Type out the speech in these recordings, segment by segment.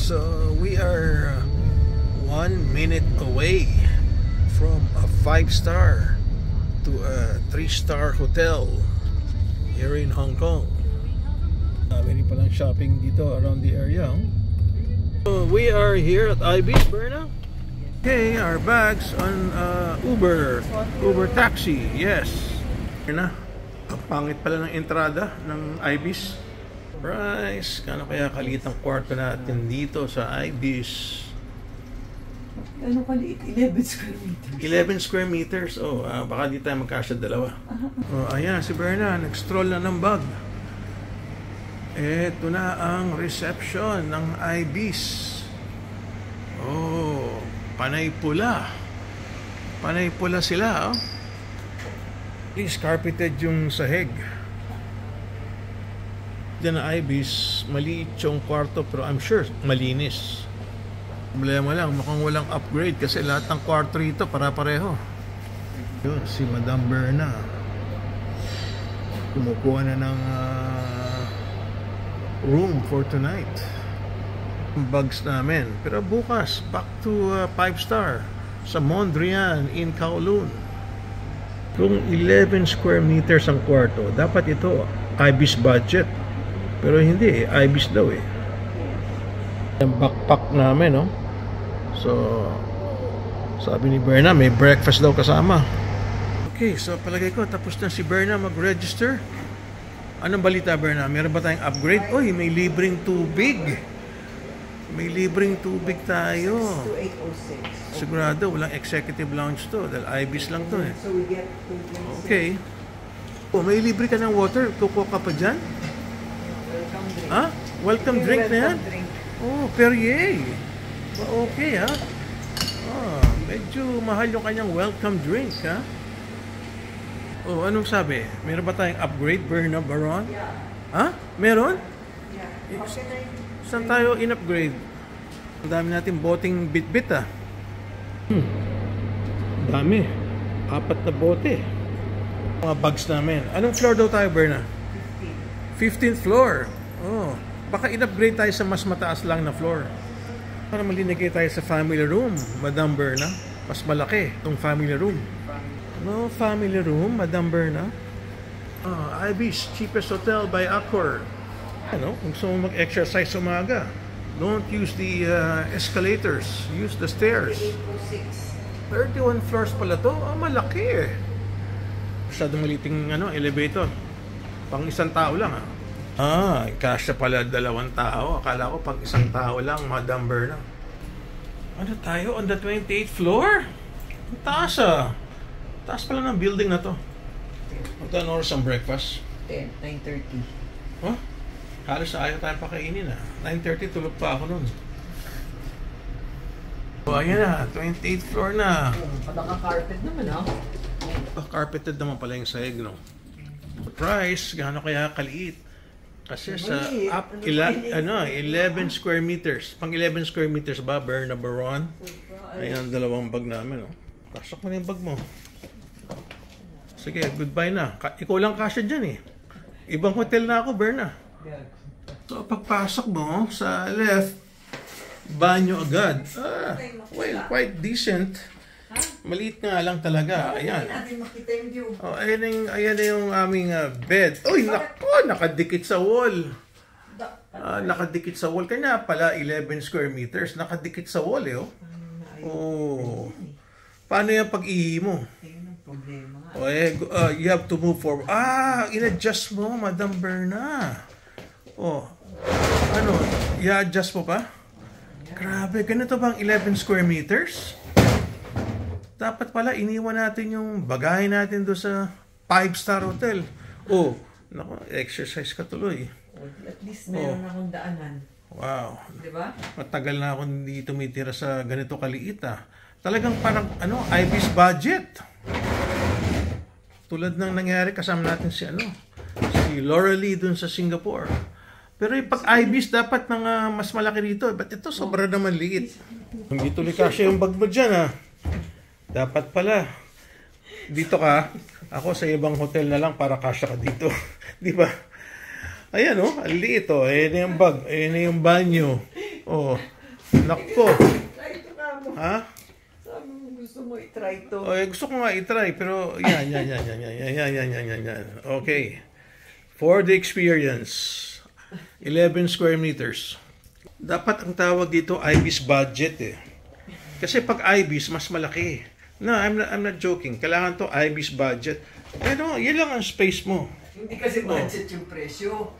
So we are 1 minute away from a 5-star to a 3-star hotel here in Hong Kong. Meron palang shopping dito around the area. So we are here at Ibis, Berna. Okay, our bags on Uber taxi. Yes. Berna, ang pangit pala ng entrada ng Ibis. Price, kano kaya kaliit ang kwarto natin dito sa Ibis? Ano kaliit? 11 square meters. 11 square meters. Oh, baka di tayo magkasya dalawa. Oh, ayan, si Berna, nag-stroll na ng bag. Ito na ang reception ng Ibis. Oh, panay pula. Panay pula sila, oh. Is carpeted yung sahig. Diyan na Ibis, maliit yung kwarto pero I'm sure malinis. Problema lang, mukhang walang upgrade kasi lahat ng kwarto rito para-pareho. Yun, si Madam Berna kumukuha na ng room for tonight. Bags namin. Pero bukas, back to 5-star sa Mondrian in Kowloon. Kung 11 square meters ang kwarto, dapat ito Ibis budget. Pero hindi, Ibis daw eh. Yung backpack namin, no? So, sabi ni Berna, may breakfast daw kasama. Okay, so palagay ko, tapos na si Berna mag-register. Anong balita, Berna? Meron ba tayong upgrade? Oy, may libreng tubig. May libreng tubig tayo. 2806. Sigurado, walang executive lounge to. Dahil Ibis lang to eh. So we get 226. Okay. Oh, may libre ka ng water. Kukuha ka pa dyan? Welcome drink. Ha? Welcome drink na yan? Drink. Oh, Perrier. Okay, ha? Oh, medyo mahal yung kanyang welcome drink, ha? Oh, anong sabi? Meron ba tayong upgrade, Berna Baron? Yeah. Ha? Meron? Yeah. Okay na yun. Saan tayo in-upgrade? Ang dami natin boting bit-bit, ha? Dami. 4 na bote. Mga bags namin. Anong floor daw tayo, Berna? 15th floor. Oh, baka in-upgrade tayo sa mas mataas lang na floor. Para malinagay tayo sa family room, Madam Berna. Mas malaki itong family room. No family room, Madam Berna. Ibis, cheapest hotel by Accor. Ano, kung gusto mo mag-exercise umaga, don't use the escalators. Use the stairs. 31 floors pala to. Malaki eh. Masyadong maliting elevator. Pang isang tao lang, ha? Kasya pala 2 tao. Akala ko pag isang tao lang, Madam Berna. Ano tayo? On the 28th floor? Ang taas, ah. Taas pala ng building na to. Magkano oras ang breakfast? 9:30. Huh? Halos ayaw tayo pakainin, ah. 9:30, tulog pa ako nun. So, ayan na. 28th floor na. Naka-carpet naman, ha? Carpeted naman pala yung sahig, no? Price, gaano kaya kaliit? Kasi sa 11 square meters. Pang 11 square meters ba, Berna Baron? Ayan, 2 bag namin, no? Pasok mo na yung bag mo. Sige, goodbye na. Ikaw lang kasya dyan, eh. Ibang hotel na ako, Berna. So, pagpasok mo sa left, banyo agad. Well, quite decent. Maliit nga lang talaga. Ayan. Oh, ayan na yung aming bed. Uy, nako, nakadikit sa wall. Nakadikit sa wall. Kanya pala 11 square meters. Nakadikit sa wall, eh. Oh. Paano yung pag-ihi mo? Oh, you have to move forward. In-adjust mo, Madam Berna. Oh. Ano? I-adjust mo pa? Grabe, ganito bang 11 square meters? Dapat pala iniwan natin yung bagahe natin doon sa 5-star hotel. Oh, naku, exercise ka tuloy. At least meron akong daanan. Wow. Diba? Matagal na ako hindi tumitira sa ganito kaliit, ah. Talagang parang Ibis budget. Tulad ng nangyari kasama natin si Laura Lee doon sa Singapore. Pero yung pag Ibis dapat mas malaki rito. Ba't ito sobra naman liit? Hindi tuloy kasi yung bag mo dyan, ah. Dapat pala dito ka, ako sa ibang hotel na lang para kasya ka dito. Di ba? Ayan, oh, ang liit, oh. Ayan na yung bag, ayan na yung banyo. Oh, Nako. Try to ka mo. Ha? Sabi mo gusto mo i-try to. Oh, gusto ko nga i-try, pero yan. Okay. For the experience, 11 square meters. Dapat ang tawag dito, IBIS budget eh. Kasi pag IBIS, mas malaki. No, I'm not joking. Kailangan to IBIS budget. Pero, yan lang ang space mo. Hindi kasi budget yung presyo.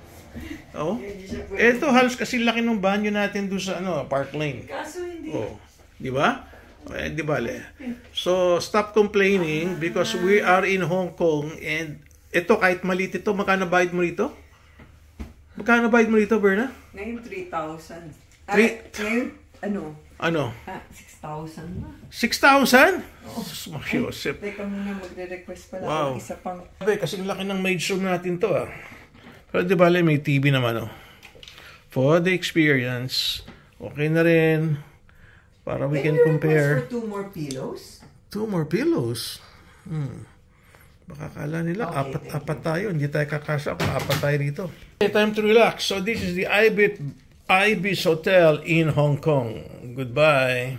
Oh. Hindi siya pwede. Ito, halos kasi laki ng banyo natin doon sa Park Lane. Kaso hindi. Oh. Di ba? Di bale. So, stop complaining because we are in Hong Kong and ito, kahit maliit ito, magkano bayad mo rito? Magkano bayad mo rito, Berna? Ngayon 3,000. Ngayon, Ano? 6,000 na. 6,000? Oo. Joseph. Teka muna, magre-request pala Wow. ako isa pang... Sabi, kasing laki ng maid room natin to ah. Pero di bale, may TV naman oh. For the experience, okay na rin. Para we can compare. For 2 more pillows? 2 more pillows. Baka kala nila, Okay, apat tayo. Hindi tayo kakasya kung apat tayo dito. Okay, time to relax. So this is the Ibis Hotel in Hong Kong. Goodbye.